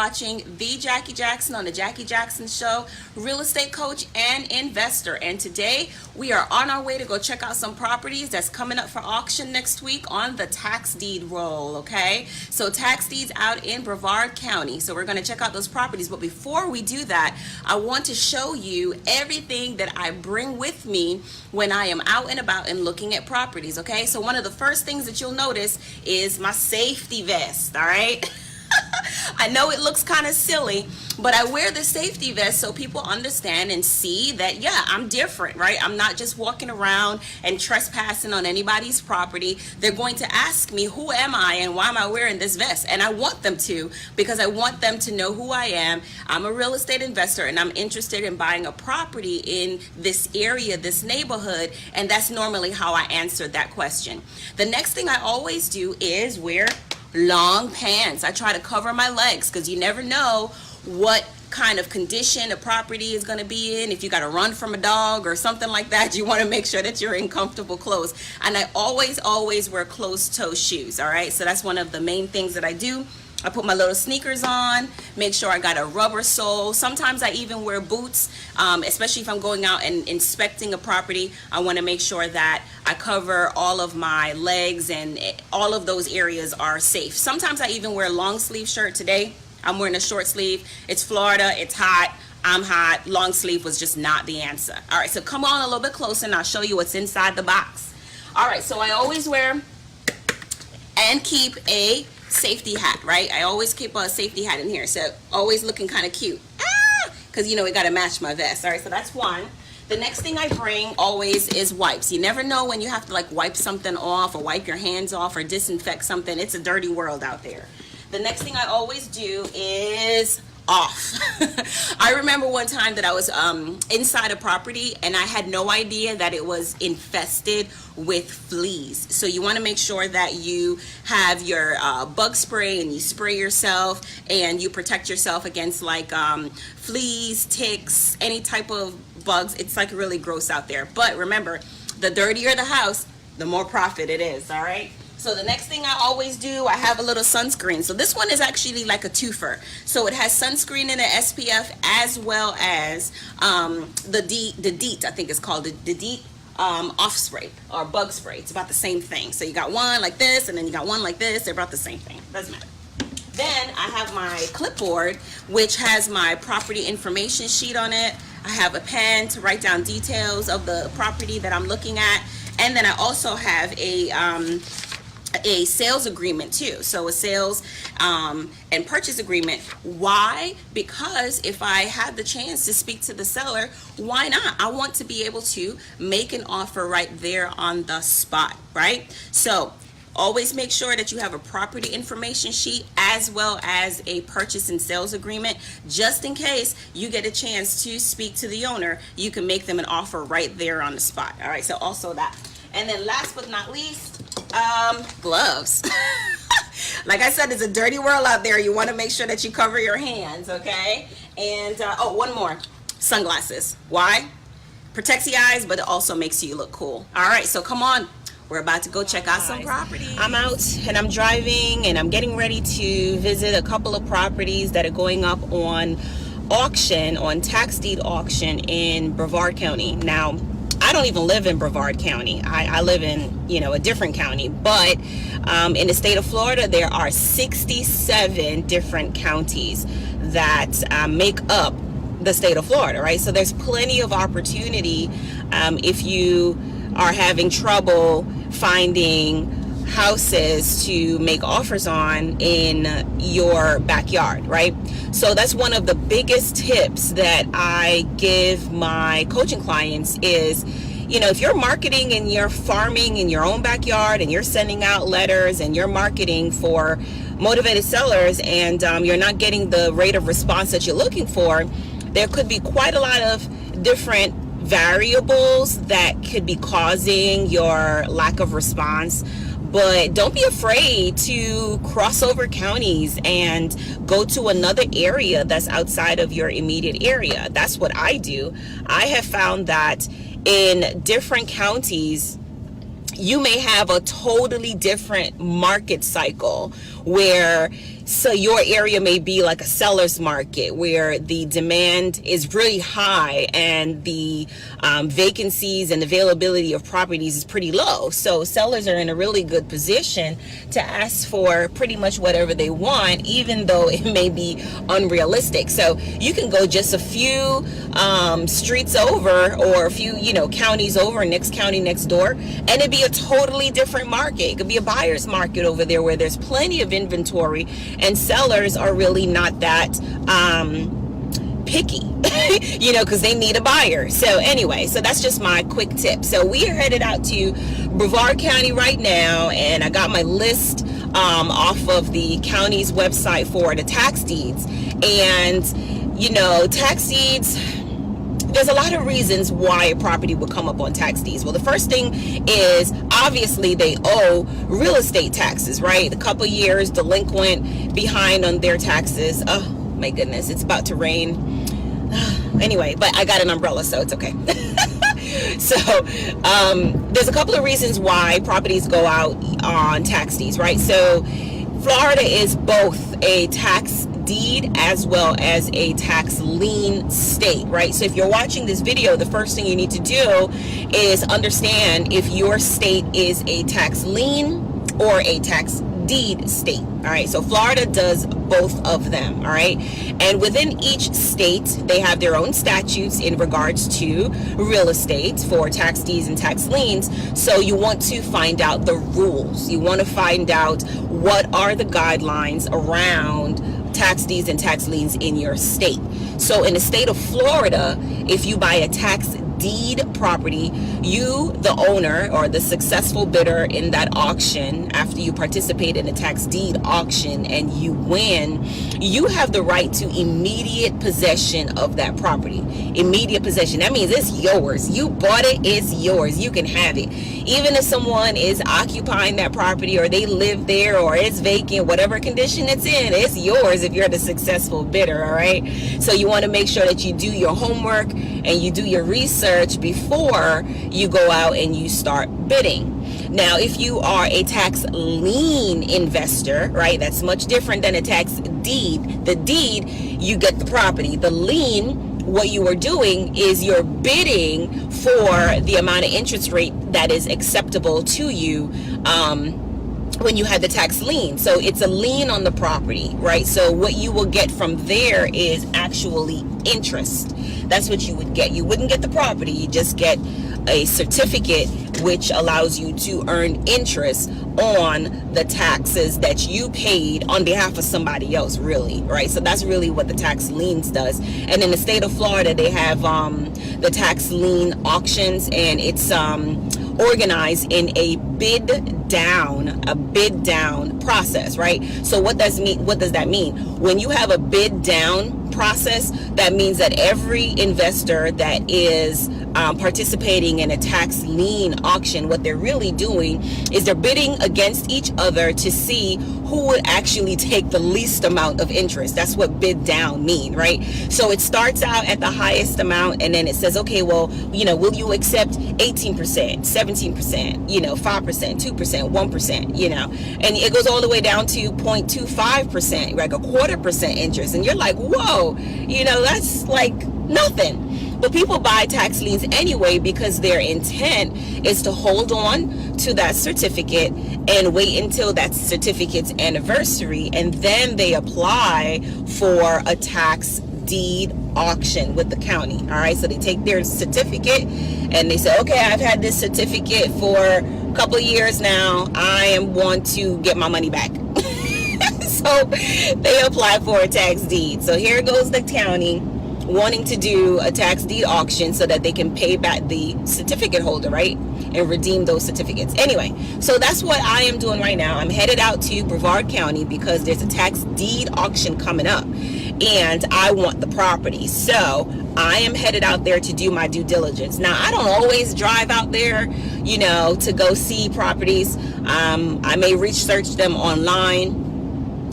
Watching the Jackie Jackson on the Jackie Jackson Show, real estate coach and investor. And today we are on our way to go check out some properties that's coming up for auction next week on the tax deed roll. Okay, so tax deeds out in Brevard County, so we're going to check out those properties. But before we do that, I want to show you everything that I bring with me when I am out and about and looking at properties. Okay, so one of the first things that you'll notice is my safety vest. All right. I know it looks kind of silly, but I wear the safety vest so people understand and see that, yeah, I'm different, right? I'm not just walking around and trespassing on anybody's property. They're going to ask me, who am I and why am I wearing this vest? And I want them to, because I want them to know who I am. I'm a real estate investor and I'm interested in buying a property in this area, this neighborhood, and that's normally how I answer that question. The next thing I always do is wear long pants. I try to cover my legs because you never know what kind of condition a property is going to be in. If you got to run from a dog or something like that, you want to make sure that you're in comfortable clothes. And I always wear closed-toe shoes. All right, so that's one of the main things that I do. I put my little sneakers on, make sure I got a rubber sole. Sometimes I even wear boots, especially if I'm going out and inspecting a property. I want to make sure that I cover all of my legs and all of those areas are safe. Sometimes I even wear a long sleeve shirt. Today I'm wearing a short sleeve. It's Florida, it's hot, I'm hot. Long sleeve was just not the answer. All right, so come on a little bit closer and I'll show you what's inside the box. All right, so I always wear and keep a safety hat, right? I always keep a safety hat in here, so always looking kind of cute, because you know it got to match my vest. All right, so that's one. The next thing I bring always is wipes. You never know when you have to like wipe something off or wipe your hands off or disinfect something. It's a dirty world out there. The next thing I always do is off. I remember one time that I was inside a property and I had no idea that it was infested with fleas. So you want to make sure that you have your bug spray and you spray yourself and you protect yourself against like fleas, ticks, any type of bugs. It's like really gross out there. But remember, the dirtier the house, the more profit it is. All right. So the next thing I always do, I have a little sunscreen. So this one is actually like a twofer. So it has sunscreen and an SPF as well as the DEET, I think it's called the DEET off spray or bug spray. It's about the same thing. So you got one like this and then you got one like this. They're about the same thing. Doesn't matter. Then I have my clipboard, which has my property information sheet on it. I have a pen to write down details of the property that I'm looking at. And then I also have a sales agreement too. So a sales and purchase agreement. Why? Because if I had the chance to speak to the seller, why not? I want to be able to make an offer right there on the spot, right? So always make sure that you have a property information sheet as well as a purchase and sales agreement, just in case you get a chance to speak to the owner. You can make them an offer right there on the spot. All right, so also that. And then last but not least, gloves. Like I said, it's a dirty world out there. You want to make sure that you cover your hands, okay? And oh, one more, sunglasses. Why? Protects the eyes, but it also makes you look cool. All right, so come on. We're about to go check out some properties. I'm out and I'm driving and I'm getting ready to visit a couple of properties that are going up on auction, on tax deed auction in Brevard County. Now, I don't even live in Brevard County. I live in, a different county. But in the state of Florida, there are 67 different counties that make up the state of Florida, right? So there's plenty of opportunity if you are having trouble finding houses to make offers on in your backyard, right? So that's one of the biggest tips that I give my coaching clients is, if you're marketing and you're farming in your own backyard and you're sending out letters and you're marketing for motivated sellers and you're not getting the rate of response that you're looking for, there could be quite a lot of different variables that could be causing your lack of response. But don't be afraid to cross over counties and go to another area that's outside of your immediate area. That's what I do. I have found that in different counties, you may have a totally different market cycle where So your area may be like a seller's market where the demand is really high and the vacancies and availability of properties is pretty low. So sellers are in a really good position to ask for pretty much whatever they want, even though it may be unrealistic. So you can go just a few streets over, or a few, counties over, next county next door, and it'd be a totally different market. It could be a buyer's market over there where there's plenty of inventory and sellers are really not that picky, because they need a buyer. So anyway, so that's just my quick tip. So we are headed out to Brevard County right now, and I got my list off of the county's website for the tax deeds. And tax deeds, there's a lot of reasons why a property would come up on tax deeds. Well, the first thing is obviously they owe real estate taxes, right? A couple years delinquent, behind on their taxes. Oh my goodness, it's about to rain. Anyway, but I got an umbrella, so it's okay. So there's a couple of reasons why properties go out on tax deeds, right? So Florida is both a tax deed as well as a tax lien state, right? So if you're watching this video, the first thing you need to do is understand if your state is a tax lien or a tax deed state. All right, so Florida does both of them. All right, and within each state they have their own statutes in regards to real estate for tax deeds and tax liens. So you want to find out the rules. You want to find out what are the guidelines around tax deeds and tax liens in your state. So in the state of Florida, if you buy a tax deed property, you, the owner or the successful bidder in that auction, after you participate in a tax deed auction and you win, you have the right to immediate possession of that property. Immediate possession. That means it's yours. You bought it, it's yours. You can have it. Even if someone is occupying that property or they live there or it's vacant, whatever condition it's in, it's yours if you're the successful bidder, all right? So you want to make sure that you do your homework and you do your research before you go out and you start bidding. Now, if you are a tax lien investor, right, that's much different than a tax deed. The deed, you get the property. The lien, what you are doing is you're bidding for the amount of interest rate that is acceptable to you when you have the tax lien. So it's a lien on the property, right? So what you will get from there is actually interest. That's what you would get. You wouldn't get the property, you just get a certificate which allows you to earn interest on the taxes that you paid on behalf of somebody else, really, right? So that's really what the tax liens does. And in the state of Florida, they have the tax lien auctions, and it's organized in a bid down process, right? So what does that mean? When you have a bid down process, that means that every investor that is participating in a tax lien auction, what they're really doing is they're bidding against each other to see who would actually take the least amount of interest. That's what bid down mean, right? So it starts out at the highest amount, and then it says, okay, well, will you accept 18%, 17%, 5%, 2%, 1%, and it goes all the way down to 0.25%, like a 1/4% interest. And you're like, whoa, that's like nothing. But people buy tax liens anyway because their intent is to hold on to that certificate and wait until that certificate's anniversary, and then they apply for a tax deed auction with the county. All right, so they take their certificate and they say, okay, I've had this certificate for a couple of years now, I want to get my money back. So they apply for a tax deed. So here goes the county wanting to do a tax deed auction so that they can pay back the certificate holder, right, and redeem those certificates. Anyway, so that's what I am doing right now. I'm headed out to Brevard County because there's a tax deed auction coming up and I want the property. So I am headed out there to do my due diligence. Now, I don't always drive out there, to go see properties. I may research them online,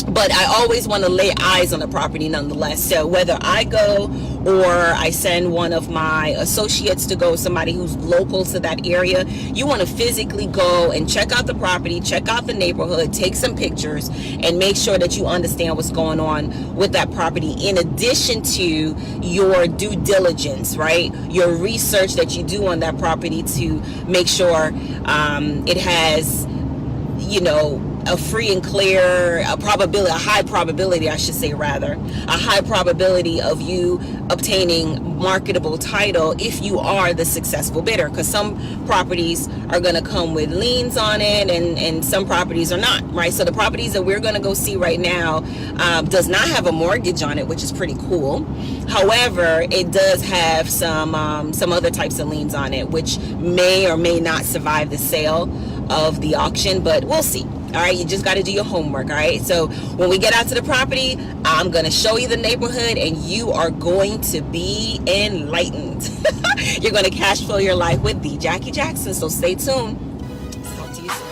but I always want to lay eyes on the property nonetheless. So whether I go or I send one of my associates to go, somebody who's local to that area. You want to physically go and check out the property, check out the neighborhood, take some pictures, and make sure that you understand what's going on with that property, in addition to your due diligence, right? Your research that you do on that property to make sure it has, you know, a free and clear, a high probability, I should say, rather, a high probability of you obtaining marketable title if you are the successful bidder, because some properties are going to come with liens on it, and some properties are not, right? So the properties that we're going to go see right now does not have a mortgage on it, which is pretty cool. However, it does have some other types of liens on it, which may or may not survive the sale of the auction, but we'll see. All right, you just got to do your homework. All right, so when we get out to the property, I'm going to show you the neighborhood, and you are going to be enlightened. You're going to cash flow your life with the Jackie Jackson, so stay tuned. Talk to you soon.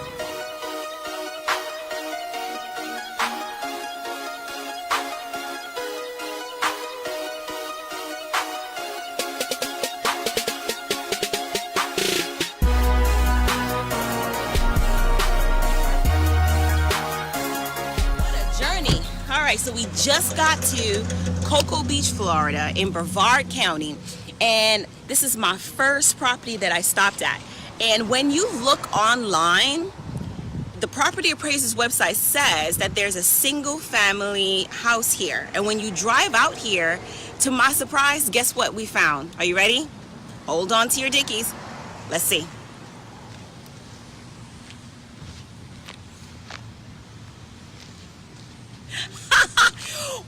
So we just got to Cocoa Beach, Florida, in Brevard County, and this is my first property that I stopped at. And when you look online, the property appraiser's website says that there's a single family house here. And when you drive out here, to my surprise, guess what we found? Are you ready? Hold on to your dickies. Let's see.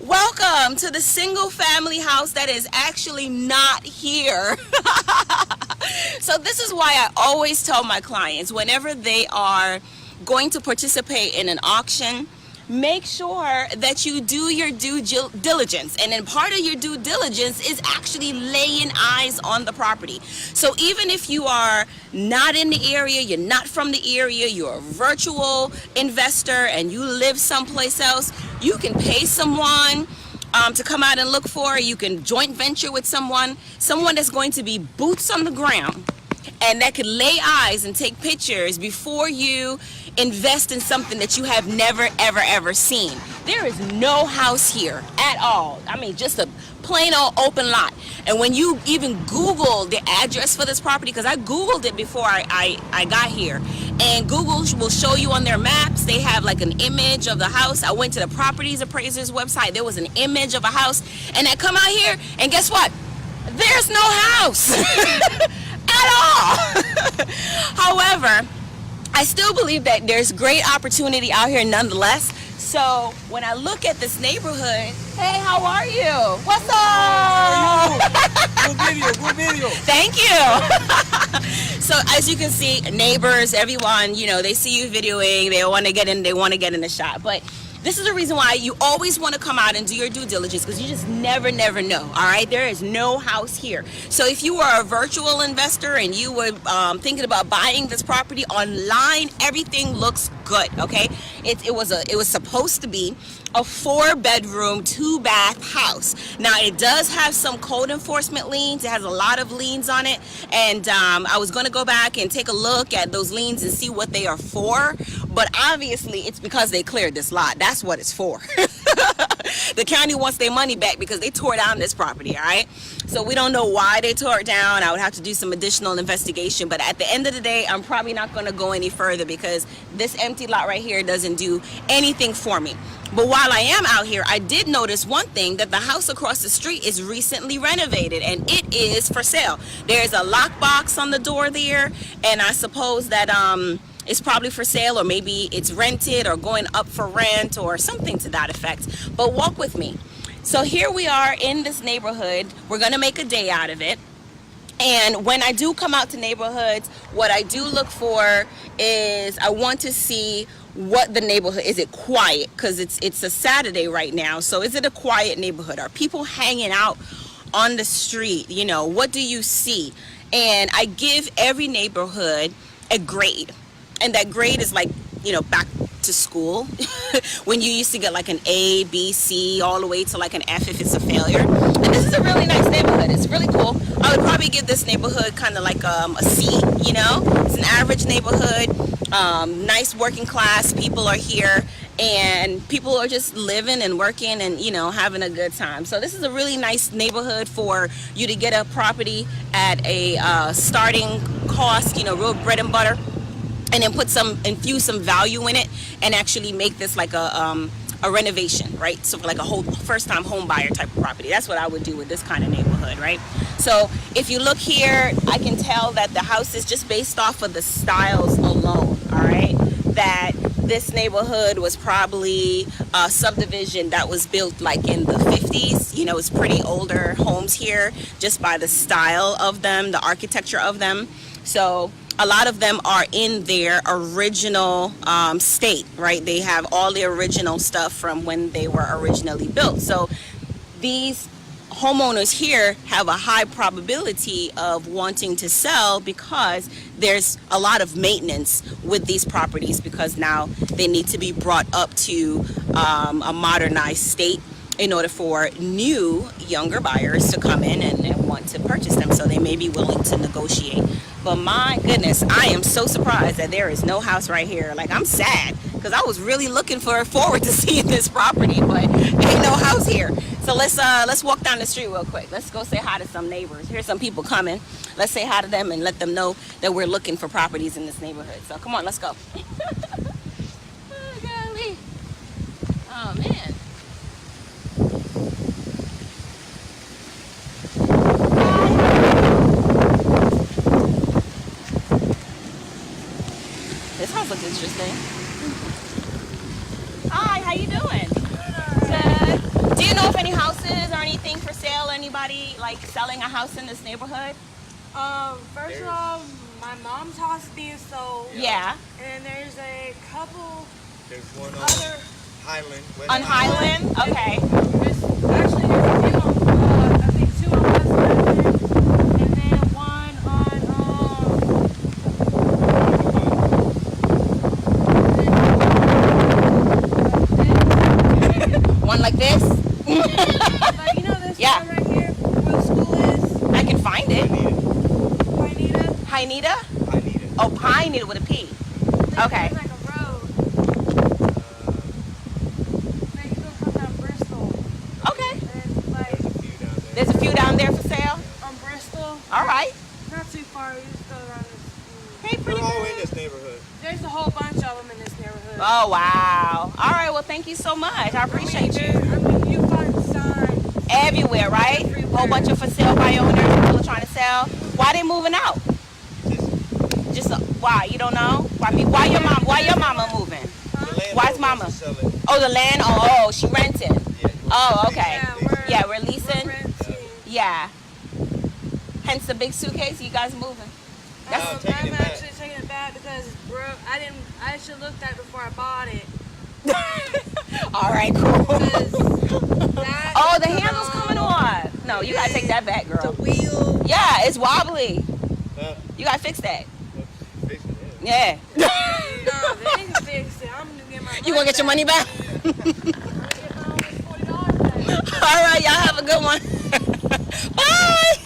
Welcome to the single family house that is actually not here. So this is why I always tell my clients, whenever they are going to participate in an auction, make sure that you do your due diligence. And then part of your due diligence is actually laying eyes on the property. So even if you are not in the area, you're not from the area, you're a virtual investor and you live someplace else, you can pay someone to come out and look for it. You can joint venture with someone that's going to be boots on the ground and that could lay eyes and take pictures before you invest in something that you have never, ever, ever seen. There is no house here at all. I mean, just a plain old open lot. And when you even Google the address for this property, because I Googled it before I got here, and Google will show you on their maps, they have like an image of the house. I went to the properties appraiser's website, there was an image of a house, and I come out here, and guess what? There's no house at all. However, I still believe that there's great opportunity out here nonetheless. So when I look at this neighborhood, hey, how are you? What's up? Good video. Thank you. So as you can see, neighbors, everyone, you know, they see you videoing, they want to get in the shot. But this is the reason why you always want to come out and do your due diligence, because you just never know. All right, there is no house here. So if you are a virtual investor and you were thinking about buying this property online, everything looks good. Okay, it was supposed to be a 4-bedroom, 2-bath house. Now it does have some code enforcement liens. It has a lot of liens on it, and I was going to go back and take a look at those liens and see what they are for. But obviously, it's because they cleared this lot. That's what it's for. The county wants their money back because they tore down this property, all right? So we don't know why they tore it down. I would have to do some additional investigation. But at the end of the day, I'm probably not going to go any further because this empty lot right here doesn't do anything for me. But while I am out here, I did notice one thing, that the house across the street is recently renovated and it is for sale. There's a lockbox on the door there, and I suppose that it's probably for sale, or maybe it's rented or going up for rent or something to that effect. But walk with me. So here we are in this neighborhood. We're going to make a day out of it. And when I do come out to neighborhoods, what I do look for is I want to see what the neighborhood is. It quiet? Because it's a Saturday right now. So is it a quiet neighborhood? Are people hanging out on the street? You know, what do you see? And I give every neighborhood a grade. And that grade is like, you know, back to to school when you used to get like an A, B, C, all the way to like an F if it's a failure. And this is a really nice neighborhood. It's really cool. I would probably give this neighborhood kind of like a C, you know? It's an average neighborhood. Nice working class people are here, and people are just living and working and, you know, having a good time. So this is a really nice neighborhood for you to get a property at a starting cost, you know, real bread and butter, and then infuse some value in it and actually make this like a renovation, right? So like a whole first-time home buyer type of property. That's what I would do with this kind of neighborhood, right? So if you look here, I can tell that the house is just based off of the styles alone, all right? That this neighborhood was probably a subdivision that was built like in the 50s. You know, it's pretty older homes here just by the style of them, the architecture of them. So a lot of them are in their original state, right? They have all the original stuff from when they were originally built. So these homeowners here have a high probability of wanting to sell because there's a lot of maintenance with these properties, because now they need to be brought up to a modernized state in order for new, younger buyers to come in and want to purchase them. So they may be willing to negotiate. But my goodness, I am so surprised that there is no house right here. Like, I'm sad because I was really looking forward to seeing this property, but ain't no house here. So let's walk down the street real quick. Let's go say hi to some neighbors. Here's some people coming. Let's say hi to them and let them know that we're looking for properties in this neighborhood. So come on, let's go. Oh, golly. Oh, man. This house looks interesting. Hi, how you doing? Good. Do you know if any houses or anything for sale? Anybody like selling a house in this neighborhood? First of all, my mom's house is being sold. Yeah. And there's a couple. There's one other Highland. On Highland? Okay. There's actually there's a few on, I think 2 on West Highland, and then one on One like this? like, you know this Yeah. one right here where the school is? I can find it. Pineda? Pineda? Pineda. Oh, Pineda with a P. Okay. There's like a road. Like, you go come down Bristol. Okay. And like There's a few down there for sale? on Bristol. All right. Not too far. We just go around this. Hey, pretty We're all good. in this neighborhood. There's a whole bunch of them in this neighborhood. Oh, wow. All right, well, thank you so much. I appreciate you. I mean, you find signs. Everywhere, right? Everywhere. Whole bunch of for sale by owners, people are trying to sell. Why they moving out? Just why? You don't know? Why your mama moving? The landlord Why's wants mama? to sell it. Oh, the land? Oh, she renting. Yeah. Oh, okay. Yeah, We're leasing. We're renting. Yeah. Hence the big suitcase. You guys moving? I'm taking I'm it back. actually taking it back because, bro, I should have looked at it before I bought it. All right, cool. That Oh, the is handle's coming off. No, you gotta take that back, The girl. wheel. Yeah, it's wobbly. Huh? You gotta fix that. Fix it, Yeah. No, they didn't fix it. I'm gonna get my money You gonna get your money back? I'm gonna get my almost $40 back. All right, y'all have a good one. Bye.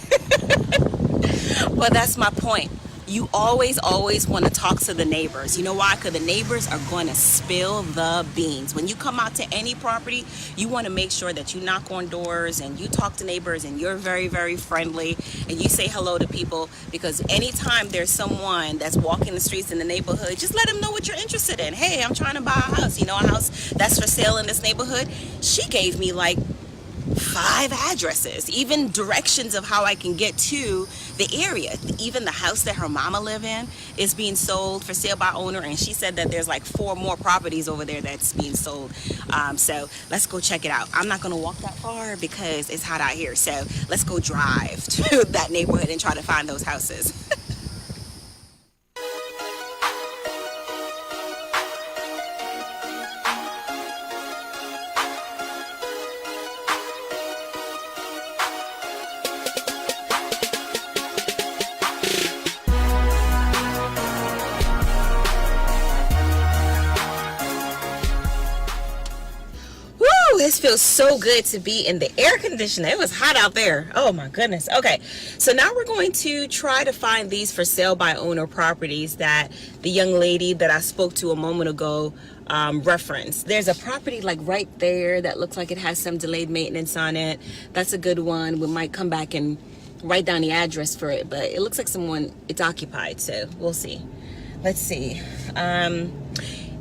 But that's my point. You always want to talk to the neighbors. You know why? Because the neighbors are going to spill the beans. When you come out to any property, you want to make sure that you knock on doors and you talk to neighbors and you're very, very friendly and you say hello to people, because anytime there's someone that's walking the streets in the neighborhood, just let them know what you're interested in. Hey, I'm trying to buy a house. You know, a house that's for sale in this neighborhood. She gave me like 5 addresses, even directions of how I can get to the area. Even the house that her mama live in is being sold for sale by owner, and she said that there's like 4 more properties over there that's being sold. So let's go check it out. I'm not gonna walk that far because it's hot out here, so let's go drive to that neighborhood and try to find those houses. feels so good to be in the air conditioner. It was hot out there. Oh my goodness. Okay, so now we're going to try to find these for sale by owner properties that the young lady that I spoke to a moment ago referenced. There's a property like right there that looks like it has some delayed maintenance on it. That's a good one. We might come back and write down the address for it, but it looks like it's occupied, so we'll see. Let's see.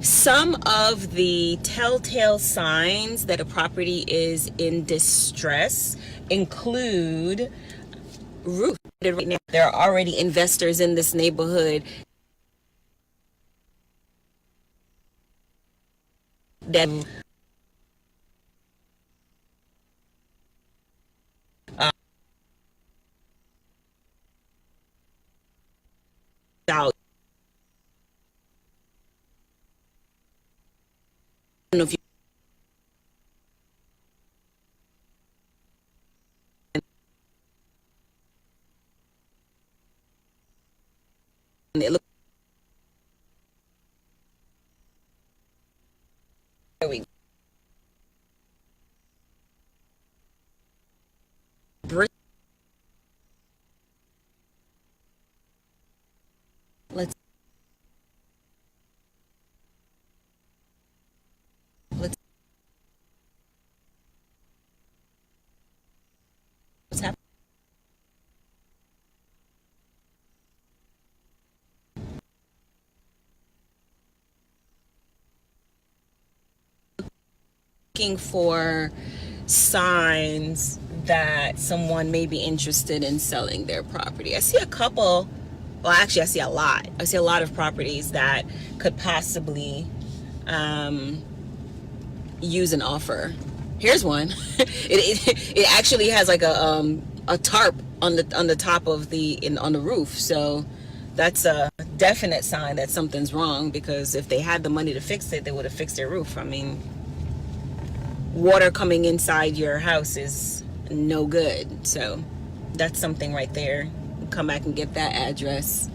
Some of the telltale signs that a property is in distress include roof. Right now, there are already investors in this neighborhood that out. I don't know if you it look, there we go. Let's what's happening? Looking for signs that someone may be interested in selling their property. I see a couple. Well, actually, I see a lot. I see a lot of properties that could possibly use an offer. Here's one. It actually has like a tarp on the top of on the roof. So that's a definite sign that something's wrong, because if they had the money to fix it, they would have fixed their roof. I mean, water coming inside your house is no good. So that's something right there. Come back and get that address.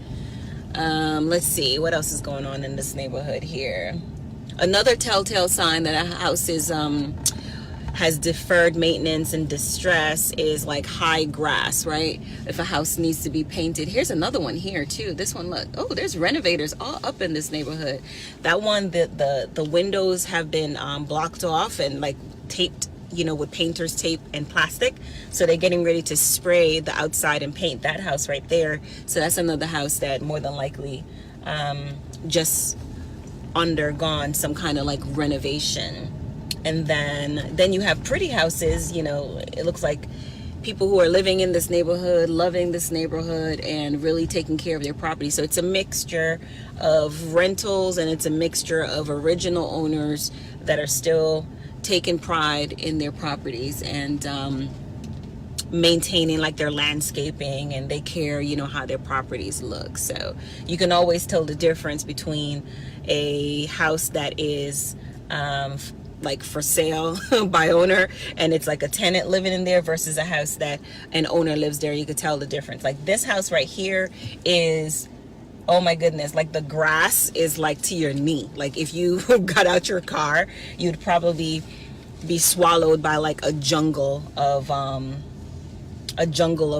Let's see what else is going on in this neighborhood here. Another telltale sign that a house is has deferred maintenance and distress is like high grass, right? If a house needs to be painted. Here's another one here too. This one, look. Oh, there's renovators all up in this neighborhood. That one, the windows have been blocked off and like taped, you know, with painter's tape and plastic. So they're getting ready to spray the outside and paint that house right there. So that's another house that more than likely just undergone some kind of like renovation. And then you have pretty houses, you know, it looks like people who are living in this neighborhood, loving this neighborhood, and really taking care of their property. So it's a mixture of rentals, and it's a mixture of original owners that are still taking pride in their properties and maintaining like their landscaping, and they care, you know, how their properties look. So you can always tell the difference between a house that is like for sale by owner and it's like a tenant living in there versus a house that an owner lives there. You could tell the difference. Like this house right here is, oh my goodness, like the grass is like to your knee. Like if you got out your car, you'd probably be swallowed by like a jungle of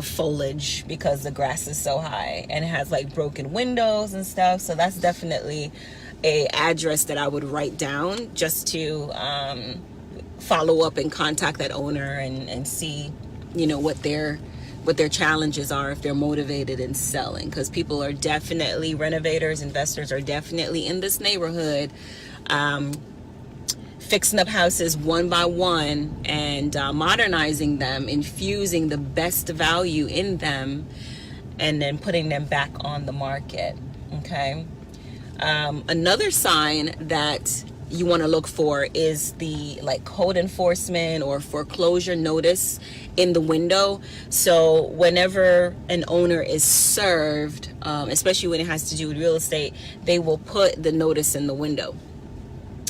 foliage, because the grass is so high and it has like broken windows and stuff. So that's definitely a address that I would write down just to follow up and contact that owner and see, you know, what their challenges are, if they're motivated in selling, because people are definitely, renovators, investors are definitely in this neighborhood fixing up houses one by one and modernizing them, infusing the best value in them, and then putting them back on the market. Okay. Another sign that you want to look for is the like code enforcement or foreclosure notice in the window. So whenever an owner is served, especially when it has to do with real estate, they will put the notice in the window.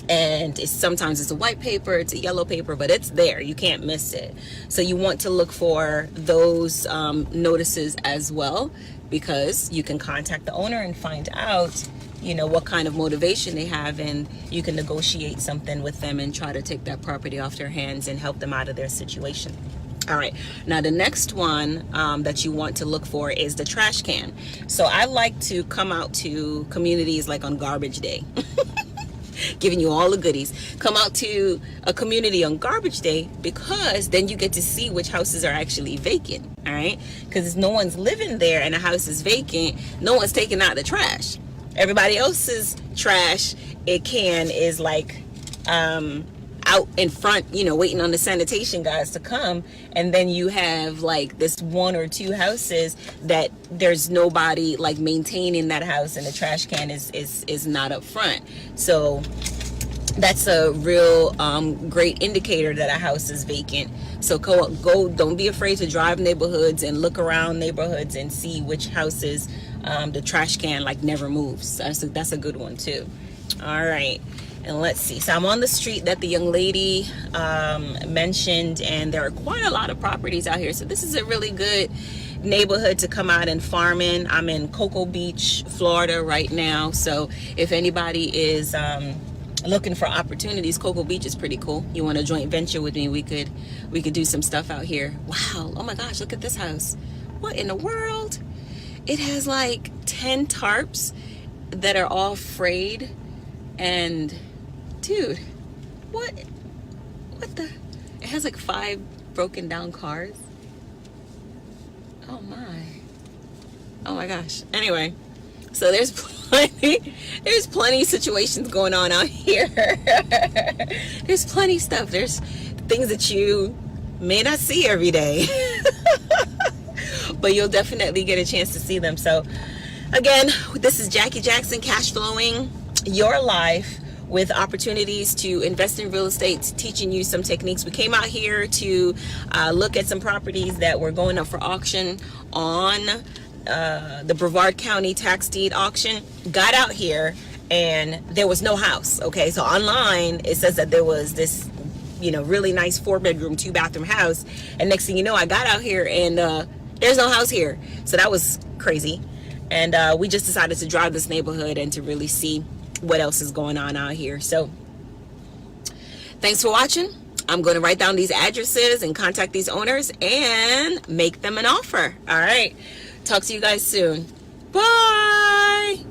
And sometimes it's a white paper, it's a yellow paper, but it's there. You can't miss it. So you want to look for those notices as well, because you can contact the owner and find out you know, what kind of motivation they have, and you can negotiate something with them and try to take that property off their hands and help them out of their situation. All right, now the next one that you want to look for is the trash can. So I like to come out to communities like on garbage day, giving you all the goodies. Come out to a community on garbage day, because then you get to see which houses are actually vacant. All right, because no one's living there and the house is vacant, no one's taking out the trash. Everybody else's trash is like out in front, you know, waiting on the sanitation guys to come, and then you have like this 1 or 2 houses that there's nobody like maintaining that house, and the trash can is not up front. So that's a real great indicator that a house is vacant. So go don't be afraid to drive neighborhoods and look around neighborhoods and see which houses the trash can like never moves. That's a good one too. All right, and let's see. So I'm on the street that the young lady mentioned, and there are quite a lot of properties out here. So this is a really good neighborhood to come out and farm in. I'm in Cocoa Beach, Florida right now. So if anybody is looking for opportunities, Cocoa Beach is pretty cool. You want a joint venture with me, we could do some stuff out here. Wow, oh my gosh, look at this house. What in the world? It has like 10 tarps that are all frayed, and dude, what the, it has like 5 broken down cars. Oh my gosh. Anyway, so there's plenty of situations going on out here. There's plenty of stuff. There's things that you may not see every day, but you'll definitely get a chance to see them. So again, this is Jackie Jackson, cash flowing your life with opportunities to invest in real estate, teaching you some techniques. We came out here to look at some properties that were going up for auction on the Brevard County tax deed auction. Got out here and there was no house. Okay, so online it says that there was this, you know, really nice 4-bedroom, 2-bathroom house, and next thing you know, I got out here and there's no house here. So that was crazy, and we just decided to drive this neighborhood and to really see what else is going on out here. So thanks for watching. I'm going to write down these addresses and contact these owners and make them an offer. All right, talk to you guys soon. Bye.